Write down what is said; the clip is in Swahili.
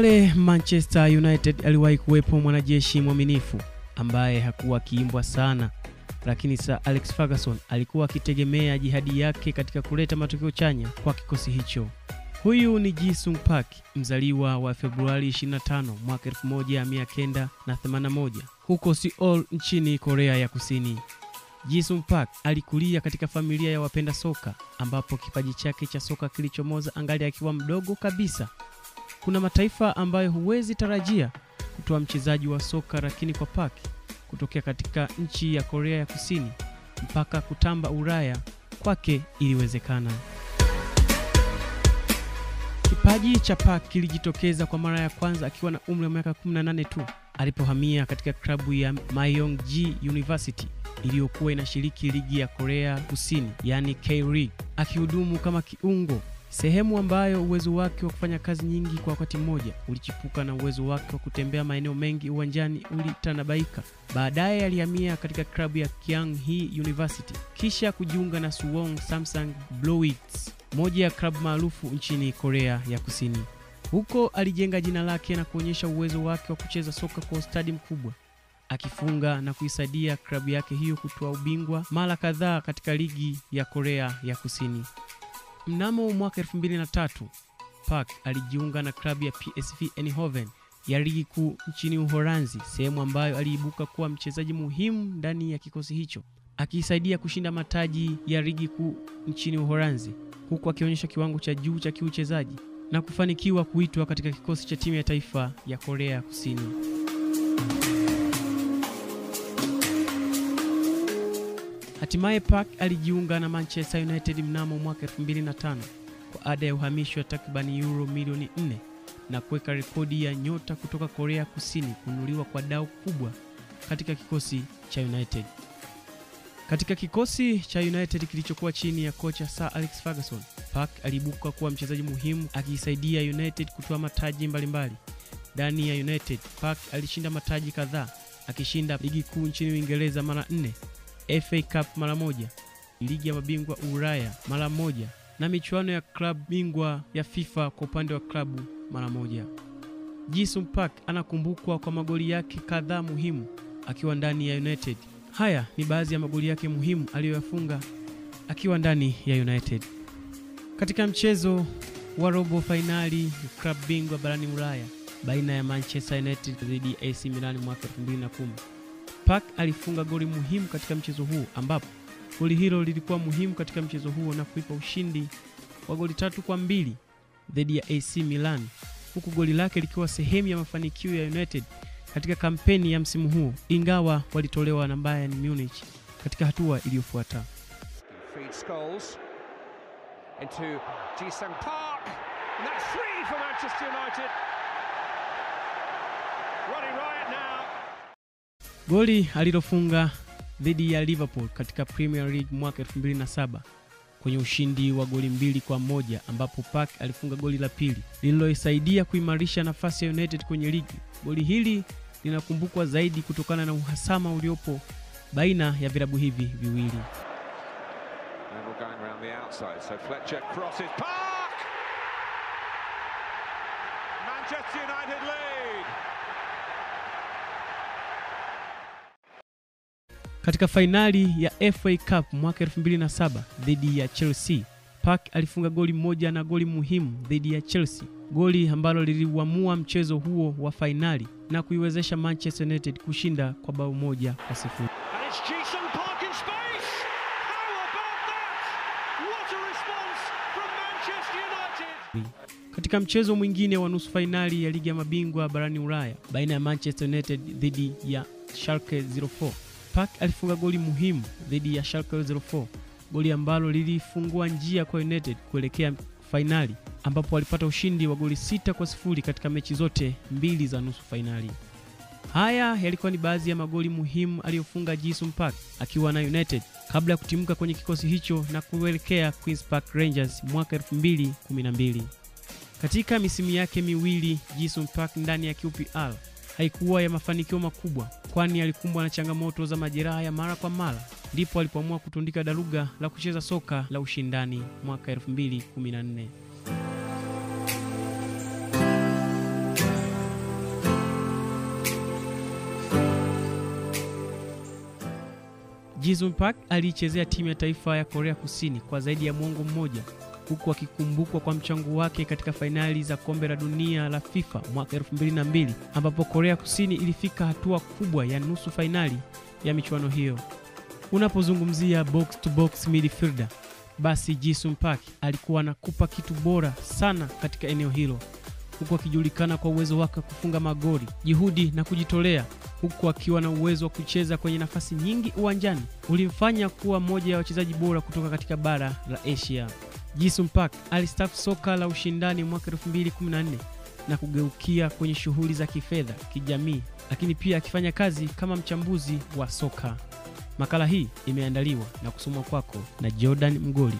Pale Manchester United aliwahi kuwepo mwanajeshi mwaminifu ambaye hakuwa kiimbwa sana, lakini Sir Alex Ferguson alikuwa akitegemea jihadi yake katika kuleta matokeo chanya kwa kikosi hicho. Huyu ni Ji-sung Park, mzaliwa wa Februari 25 mwaka 1981 huko Seoul nchini Korea ya Kusini. Ji-sung Park alikulia katika familia ya wapenda soka ambapo kipaji chake cha soka kilichomoza angali akiwa mdogo kabisa. Kuna mataifa ambayo huwezi tarajia kutoa mchezaji wa soka, lakini kwa Park kutokea katika nchi ya Korea ya Kusini mpaka kutamba Ulaya kwake iliwezekana. Kipaji cha Park kilijitokeza kwa mara ya kwanza akiwa na umri wa miaka 18 tu alipohamia katika klabu ya Myongji University iliyokuwa inashiriki ligi ya Korea Kusini, yani K-League, akihudumu kama kiungo, sehemu ambayo uwezo wake wa kufanya kazi nyingi kwa wakati mmoja ulichipuka na uwezo wake wa kutembea maeneo mengi uwanjani ulitanabaika. Baadaye alihamia katika klabu ya Kyunghee University kisha kujiunga na Suwon Samsung Bluewings, moja ya klabu maarufu nchini Korea ya Kusini. Huko alijenga jina lake na kuonyesha uwezo wake wa kucheza soka kwa ustadi mkubwa, akifunga na kuisaidia klabu yake hiyo kutoa ubingwa mara kadhaa katika ligi ya Korea ya Kusini. Mnamo mwaka 2003, Park alijiunga na klabu ya PSV Eindhoven ya ligi kuu nchini Uholanzi, sehemu ambayo aliibuka kuwa mchezaji muhimu ndani ya kikosi hicho, akisaidia kushinda mataji ya ligi kuu nchini Uholanzi, huku akionyesha kiwango cha juu cha kiuchezaji na kufanikiwa kuitwa katika kikosi cha timu ya taifa ya Korea ya Kusini. Hatimaye Park alijiunga na Manchester United mnamo mwaka 2005 kwa ada ya uhamisho wa takriban euro milioni 4 na kuweka rekodi ya nyota kutoka Korea Kusini kununuliwa kwa dau kubwa katika kikosi cha United. Katika kikosi cha United kilichokuwa chini ya kocha Sir Alex Ferguson, Park aliibuka kuwa mchezaji muhimu akisaidia United kutoa mataji mbalimbali. Ndani ya United, Park alishinda mataji kadhaa, akishinda ligi kuu nchini Uingereza mara 4, FA Cup mara 1, ligi ya mabingwa Ulaya mara 1 na michuano ya klabu bingwa ya FIFA kwa upande wa klabu mara 1. Ji-sung Park anakumbukwa kwa magoli yake kadhaa muhimu akiwa ndani ya United. Haya ni baadhi ya magoli yake muhimu aliyoyafunga akiwa ndani ya United. Katika mchezo wa robo finali ya klabu bingwa barani Ulaya baina ya Manchester United dhidi ya AC Milan mwaka 2010, Park alifunga goli muhimu katika mchezo huu, ambapo goli hilo lilikuwa muhimu katika mchezo huo na kuipa ushindi wa goli 3-2 dhidi ya AC Milan, huku goli lake likiwa sehemu ya mafanikio ya United katika kampeni ya msimu huu, ingawa walitolewa na Bayern Munich katika hatua iliyofuata. Feed Scholes into Ji-sung Park, and that's 3 for Manchester United. Running right now. Goli alilofunga dhidi ya Liverpool katika Premier League mwaka 2007 kwenye ushindi wa goli 2-1, ambapo Park alifunga goli la pili lililoisaidia kuimarisha nafasi ya United kwenye ligi. Goli hili linakumbukwa zaidi kutokana na uhasama uliopo baina ya vilabu hivi viwili. Manchester United lead. Katika fainali ya FA Cup mwaka 2007 dhidi ya Chelsea, Park alifunga goli moja na goli muhimu dhidi ya Chelsea, goli ambalo liliuamua mchezo huo wa fainali na kuiwezesha Manchester United kushinda kwa bao 1-0. Katika mchezo mwingine wa nusu fainali ya ligi ya mabingwa barani Ulaya baina ya Manchester United dhidi ya Schalke 04, Park alifunga goli muhimu dhidi ya Schalke 04, goli ambalo lilifungua njia kwa United kuelekea fainali, ambapo walipata ushindi wa goli 6-0 katika mechi zote mbili za nusu fainali. Haya yalikuwa ni baadhi ya magoli muhimu aliyofunga Ji-sung Park akiwa na United kabla ya kutimka kwenye kikosi hicho na kuelekea Queen's Park Rangers mwaka 2012. Katika misimu yake miwili, Ji-sung Park ndani ya QPR haikuwa ya mafanikio makubwa, kwani alikumbwa na changamoto za majeraha ya mara kwa mara, ndipo alipoamua kutundika daruga la kucheza soka la ushindani mwaka 2014. Ji-sung Park aliichezea timu ya taifa ya Korea Kusini kwa zaidi ya mwongo mmoja, huku akikumbukwa kwa mchango wake katika fainali za kombe la dunia la FIFA mwaka 2002 ambapo Korea Kusini ilifika hatua kubwa ya nusu fainali ya michuano hiyo. Unapozungumzia box to box midfielder, basi Ji-sung Park alikuwa anakupa kitu bora sana katika eneo hilo, huku akijulikana kwa uwezo wake kufunga magoli, juhudi na kujitolea, huku akiwa na uwezo wa kucheza kwenye nafasi nyingi uwanjani. Ulimfanya kuwa moja ya wachezaji bora kutoka katika bara la Asia. Ji-sung Park alistaafu soka la ushindani mwaka 2014 na kugeukia kwenye shughuli za kifedha, kijamii, lakini pia akifanya kazi kama mchambuzi wa soka. Makala hii imeandaliwa na kusomwa kwako na Jordan Mgoli.